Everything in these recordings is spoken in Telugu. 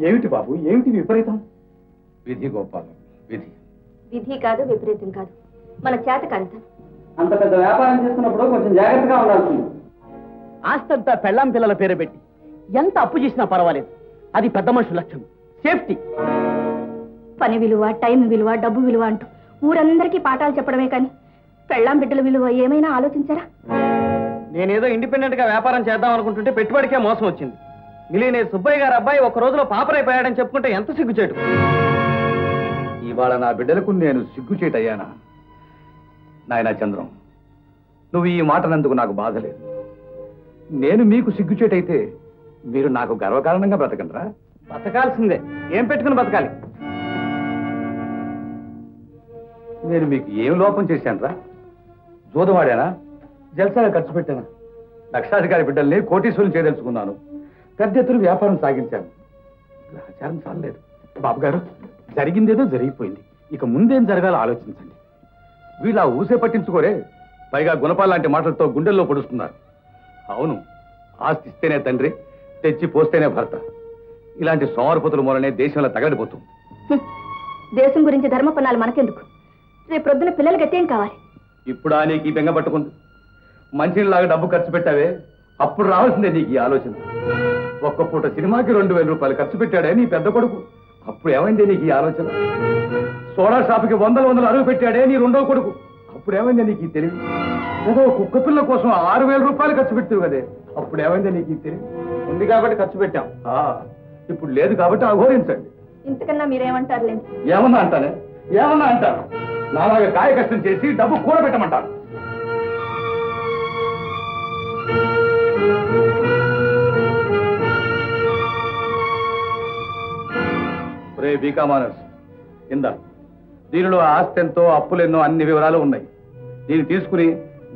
ఏమిటి బాబు, ఏమిటి విపరీతం? విధి గోపాలం, విధి. విధి కాదు, విపరీతం కాదు, మన చేత కాదు. అంత పెద్ద వ్యాపారం చేస్తున్నప్పుడు కొంచెం జాగ్రత్తగా ఉండాల్సింది. ఆస్తంతా పెళ్ళాం పిల్లల పేరు పెట్టి ఎంత అప్పు చేసినా పర్వాలేదు, అది పెద్ద మనుషుల లక్ష్యం. సేఫ్టీ. పని విలువ, టైం విలువ, డబ్బు విలువ అంటూ ఊరందరికీ పాఠాలు చెప్పడమే కానీ పెళ్ళాం బిడ్డల విలువ ఏమైనా ఆలోచించారా? నేనేదో ఇండిపెండెంట్ గా వ్యాపారం చేద్దాం అనుకుంటుంటే పెట్టుబడికే మోసం వచ్చింది. మిలియనే సుబ్బయ్య గారు అబ్బాయి ఒక రోజులో పాపరైపోయాడని చెప్పుకుంటే ఎంత సిగ్గుచేటు. ఇవాళ నా బిడ్డలకు నేను సిగ్గుచేటయ్యానా? నాయనా చంద్రం, నువ్వు ఈ మాటనందుకు నాకు బాధ లేదు. నేను మీకు సిగ్గుచేటైతే మీరు నాకు గర్వకారణంగా బ్రతకండిరా. బతకాల్సిందే. ఏం పెట్టుకుని బతకాలి? నేను మీకు ఏం లోపం చేశానురా? జోదవాడానా? జల్సాగా ఖర్చు పెట్టానా? లక్షాధికారి బిడ్డల్ని కోటీశ్వరులు చేయదలుచుకున్నాను. పెద్ద ఎత్తున వ్యాపారం సాగించాను. గ్రహచారం చాలలేదు. బాబు గారు, జరిగిందేదో జరిగిపోయింది. ఇక ముందేం జరగాలో ఆలోచించండి. వీళ్ళ ఊసే పట్టించుకోరే, పైగా గుణపాల లాంటి మాటలతో గుండెల్లో పొడుస్తున్నారు. అవును, ఆస్తి ఇస్తేనే తండ్రి, తెచ్చి పోస్తేనే భర్త. ఇలాంటి సోమరపతుల మూలనే దేశంలో తగలడిపోతుంది. దేశం గురించి ధర్మపన్నాలు మనకెందుకు? రేపు ప్రొద్దున పిల్లలకి ఎత్తేం కావాలి? ఇప్పుడు నీకు ఈ బెంగ పట్టుకుంది. మంచిలాగా డబ్బు ఖర్చు పెట్టావే, అప్పుడు రావాల్సిందే నీకు ఈ ఆలోచన. ఒక్క పూట సినిమాకి 2000 రూపాయలు ఖర్చు పెట్టాడే నీ పెద్ద కొడుకు, అప్పుడు ఏమైందే నీకు ఈ ఆలోచన? సోడా షాపుకి 100 అరువు పెట్టాడే నీ రెండో కొడుకు, అప్పుడు ఏమైందే నీకు ఈ తెలివి? ఏదో కుక్క పిల్ల కోసం 6000 రూపాయలు ఖర్చు పెడుతుంది కదే, అప్పుడు ఏమైందే నీకు ఈ తెలివి? ఉంది కాబట్టి ఖర్చు పెట్టాం. ఇప్పుడు లేదు కాబట్టి అఘోరించండి. ఇంతకన్నా మీరేమంటారులేండి? ఏమన్నా అంటానే, ఏమన్నా అంటారు. నాలాగా కాయ కష్టం చేసి డబ్బు కూడబెట్టమంటారు. రే బీకామానర్స్, ఇందా దీనిలో ఆస్తి ఎంతో, అప్పులెన్నో, అన్ని వివరాలు ఉన్నాయి. దీన్ని తీసుకుని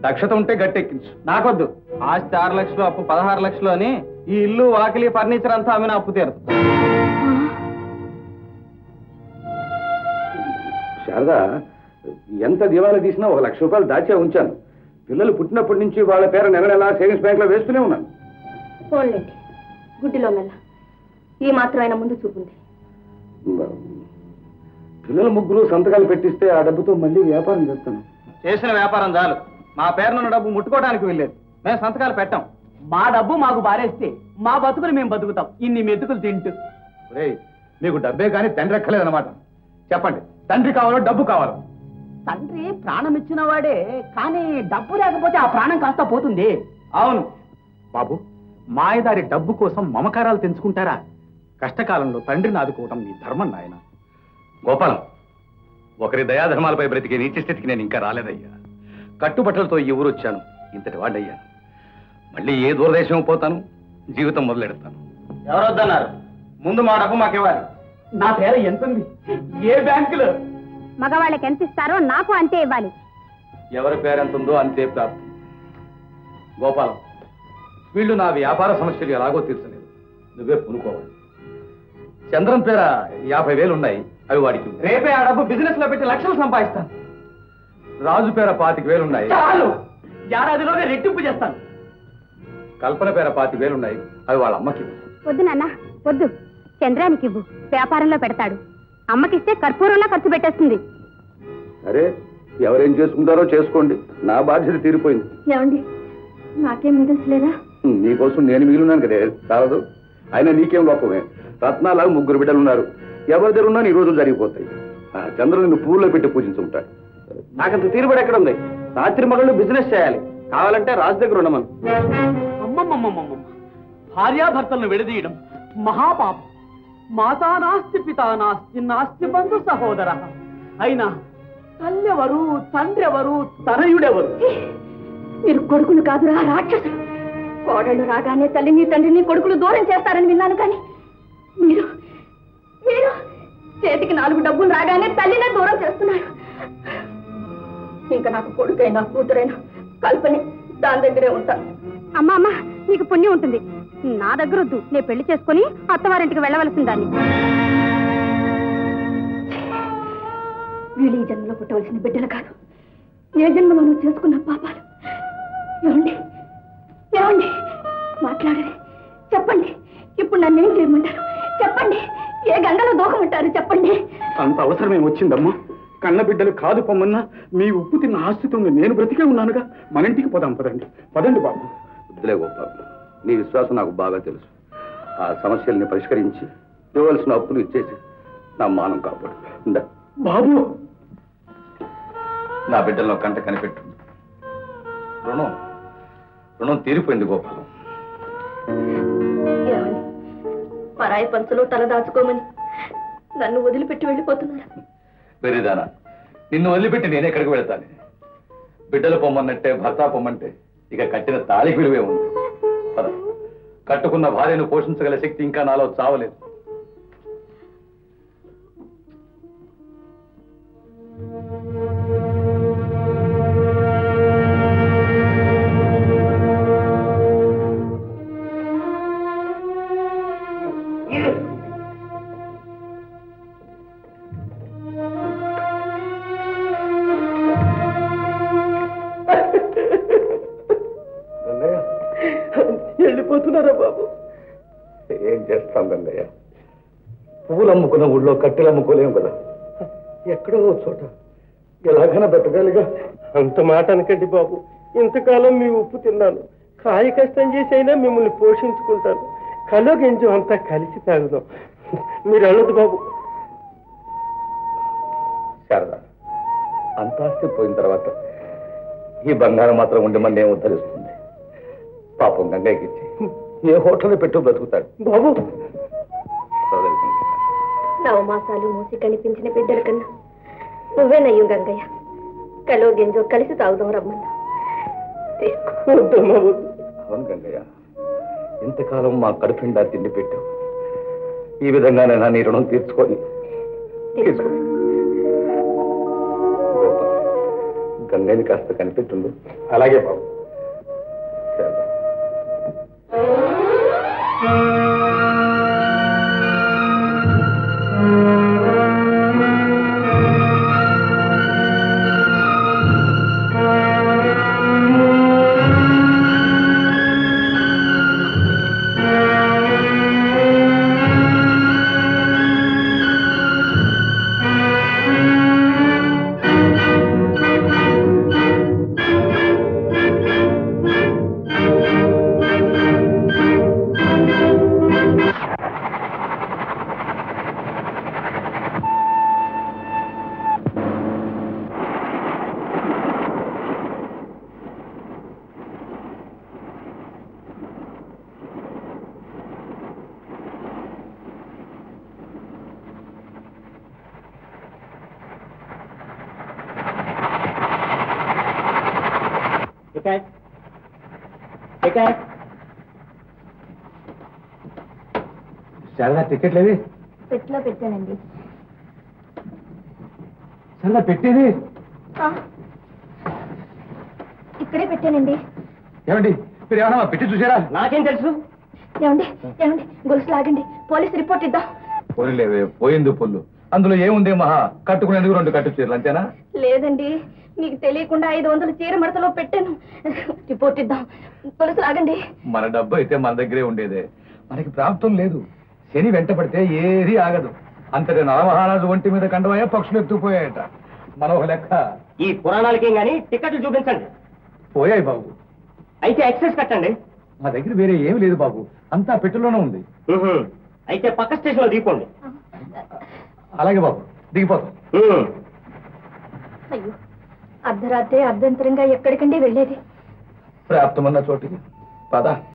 దక్షత ఉంటే గట్టెక్కించు. నాకొద్దు. ఆస్తి 6 లక్షలు, అప్పు 16 లక్షలు అని ఈ ఇల్లు, వాకిలి, ఫర్నిచర్ అంతా అమ్మిన అప్పు తీరదు. శారదా, ఎంత దివాలా తీసినా 1 లక్ష రూపాయలు దాచే ఉంచాను. పిల్లలు పుట్టినప్పటి నుంచి వాళ్ళ పేరు నెలనెలా సేవింగ్స్ బ్యాంక్ లో వేస్తూనే ఉన్నాను. పోన్లేండి, గుడ్డిలో మెల్ల. ఈ మాత్రం ఆయన ముందు చూపుంది. పిల్లలు ముగ్గురు సంతకాలు పెట్టిస్తే ఆ డబ్బుతో మళ్ళీ వ్యాపారం చేస్తాను. చేసిన వ్యాపారం చాలు. మా పేరునున్న డబ్బు ముట్టుకోవడానికి వెళ్ళలేదు. మేము సంతకాలు పెట్టాం. మా డబ్బు మాకు బారేస్తే మా బతుకులు మేము బతుకుతాం, ఇన్ని మెతుకులు తింటూ. మీకు డబ్బే కానీ తండ్రి ఎక్కలేదన్నమాట. చెప్పండి, తండ్రి కావాలో డబ్బు కావాలో? తండ్రి ప్రాణం ఇచ్చిన వాడే, కానీ డబ్బు లేకపోతే ఆ ప్రాణం కాస్త పోతుంది. అవును బాబు, మాయదారి డబ్బు కోసం మమకారాలు తెంచుకుంటారా? కష్టకాలంలో తండ్రిని ఆదుకోవటం మీ ధర్మం నాయన. గోపాలం, ఒకరి దయాధర్మాలపై బ్రతికే నీచ స్థితికి నేను ఇంకా రాలేదయ్యా. కట్టుబట్టలతో ఈ ఊరు వచ్చాను, ఇంతటి వాడయ్యాను. మళ్ళీ ఏ దూరదేశం పోతాను, జీవితం మొదలెడతాను. ఎవరొద్దన్నారు? ముందు మా డబ్బు మాకు ఇవ్వాలి. నా పేరు ఎంతుంది? ఏ బ్యాంకులో? మగవాళ్ళకి ఎంత ఇస్తారో నాకు అంతే ఇవ్వాలి. ఎవరి పేరు ఎంత ఉందో అంతే ప్రాప్తి. గోపాలం, వీళ్ళు నా వ్యాపార సమస్యలు ఎలాగో తీర్చలేదు, నువ్వే పునుకోవాలి. చంద్రం పేర 50,000 ఉన్నాయి, అవి వాడికి. రేపే ఆ డబ్బు బిజినెస్ లో పెట్టి లక్షలు సంపాదిస్తాను. రాజు పేర 25,000 ఉన్నాయి. చాలు, ఏడాదిలోనే రెట్టింపు చేస్తాను. కల్పన పేర 25,000 ఉన్నాయి, అవి వాళ్ళ అమ్మకి. వద్దు నాన్న, వద్దు. చంద్రానికి ఇవ్వు, వ్యాపారంలో పెడతాడు. అమ్మకిస్తే కర్పూరంలో ఖర్చు పెట్టేస్తుంది. సరే, ఎవరేం చేసుకుంటారో చేసుకోండి, నా బాధ్యత తీరిపోయింది. ఏమండి, నాకేం మిగల్చలేదా? నీకోసం నేను మిగిలిన్నాను కదే, చాలదు. అయినా నీకేం లోపమే. రత్నాలాగా 3 బిడ్డలు ఉన్నారు, ఎవరి దగ్గర ఉన్నా నీ రోజులు జరిగిపోతాయి. చంద్రుడు నిన్ను పూల్లో పెట్టి పూజించుంటాడు. నాకంత తీరుబడి ఎక్కడుంది? రాత్రి మగళ్ళు బిజినెస్ చేయాలి, కావాలంటే రాజు దగ్గర ఉండమను. అమ్మమ్మమ్మమ్మ, భార్యాభర్తలను విడదీయడం మహాపాపం. మాతా నాస్తి, పితా నాస్తి, నాస్తి బంధు సహోదర. అయినా తల్లెవరు, తండ్రెవరు, తనయుడెవరు? మీరు కొడుకులు కాదురా, రాక్షసులు. కోడళ్ళు రాగానే తల్లిని, తండ్రిని, కొడుకులు దూరం చేస్తారని విన్నాను, కానీ మీరు మీరు చేతికి 4 డబ్బులు రాగానే తల్లినే దూరం చేస్తున్నారు. ఇంకా నాకు కొడుకైనా కూతురైనా కల్పనే, దాని దగ్గరే ఉంటాను. అమ్మా అమ్మా, నీకు పుణ్యం ఉంటుంది. నా దగ్గర వద్దు, నేను పెళ్లి చేసుకుని అత్తవారింటికి వెళ్ళవలసిందాన్ని. వీళ్ళు ఈ జన్మలో పుట్టవలసిన బిడ్డలు కాదు, ఏ జన్మలోనూ చేసుకున్న పాపాలు. ఏమండి, ఏమండి, మాట్లాడరే, చెప్పండి. ఇప్పుడు నన్నేం చేయమంటారు? చెప్పండి. ఏ గంగలో దూకమంటారు చెప్పండి. అంత అవసరమే వచ్చిందమ్మా. కన్న బిడ్డలు కాదు పొమ్మన్నా మీ ఉప్పు తిన్న ఆస్తితో నేను బ్రతికే ఉన్నానుగా. మన ఇంటికి పోదాం, పదండి పదండి బాబు. వద్దులే గోపాల్, నీ విశ్వాసం నాకు బాగా తెలుసు. ఆ సమస్యల్ని పరిష్కరించి ఇవ్వవలసిన అప్పులు ఇచ్చేసి నా మానం కాపాడు బాబు. నా బిడ్డల్లో కంట కనిపెట్టు. రుణం తీరిపోయింది గోపాలం. పరాయి పంచలో తల దాచుకోమని నన్ను వదిలిపెట్టి వెళ్ళిపోతున్నారు. వెరిదానా, నిన్ను వదిలిపెట్టి నేనే ఎక్కడికి వెళతాను? బిడ్డలు పొమ్మన్నట్టే భర్త పొమ్మంటే ఇక కట్టిన తాళికి విలువే ఉంది. పద, కట్టుకున్న భార్యను పోషించగల శక్తి ఇంకా నాలో చావలేదు. వెళ్ళిపోతున్నారా బాబు? ఏం చేస్తాం గంగయ్య, పువ్వులు అమ్ముకున్న ఊళ్ళో కట్టెలు అమ్ముకోలేము కదా. ఎక్కడో చోట ఎలాగైనా బతకాలిగా. అంత మాట అనకండి బాబు. ఇంతకాలం మీ ఉప్పు తిన్నాను. కాయ కష్టం చేసైనా మిమ్మల్ని పోషించుకుంటాను. కలో గింజు అంతా కలిసి తాగుదాం. మీరు అన్నది బాబు. శారదా, అంతాస్తి పోయిన తర్వాత ఈ బంగారం మాత్రం ఉండి మన ఏం ఉద్ధరిస్తుంది? పాపం గంగయ్యకి ఇచ్చి ఏ హోటల్లో పెట్టు బ్రతుకుతాడు బాబు. నవమాసాలు మూసి కనిపించిన బిడ్డల కన్నా నువ్వే నయ్యం గంగయ్య. కలో గింజో కలిసి తాగుదాం రమ్మన్నా. అవును గంగయ్య, ఇంతకాలం మా కడుపుండా తిండి పెట్టావు. ఈ విధంగానే నా నీ రుణం తీర్చుకొని తీసుకో. గంగయ్యని కాస్త కనిపెట్టుండు. అలాగే బాబు. శారదా, టికెట్లేవి? పెట్లో పెట్టానండి. శారదా, పెట్టేది ఇక్కడే పెట్టానండి. ఏమండి, మీరు ఏమన్నా పెట్టి చూసారా? నాకేం తెలుసు? ఏమండి ఏమండి, గొలుసు లాగండి, పోలీసు రిపోర్ట్ ఇద్దాం. పోలేవే, పోయింది పొల్లు. అందులో ఏముంది మహా? కట్టుకునేందుకు 2 కట్టు చీరలు అంతేనా? లేదండి, మీకు తెలియకుండా 500 చీర మడతలో పెట్టాను. రిపోర్ట్ ఇద్దాం, గొలుసు లాగండి. మన డబ్బు అయితే మన దగ్గరే ఉండేదే. మనకి ప్రాప్తం లేదు. శని వెంట పడితే ఏది ఆగదు. అంతటి నరమహారాజు ఒంటి మీద కండవాయ పక్షులు ఎత్తుకుపోయాయట. మన ఒక లెక్క. ఈ పురాణాలకేం గానీ టికెట్లు చూపించండి. పోయాయి బాబు. అయితే ఎక్సెస్ కట్టండి. మా దగ్గర వేరే ఏమి లేదు బాబు, అంతా పెట్టులోనే ఉంది. అయితే పక్క స్టేషన్ లో దిగిపోండి. అలాగే బాబు, దిగిపోతాం. అయ్యో, అర్ధరాత్రి అర్ధంతరంగా ఎక్కడికండి వెళ్ళేది? ప్రాప్తమన్న చోటికి పద.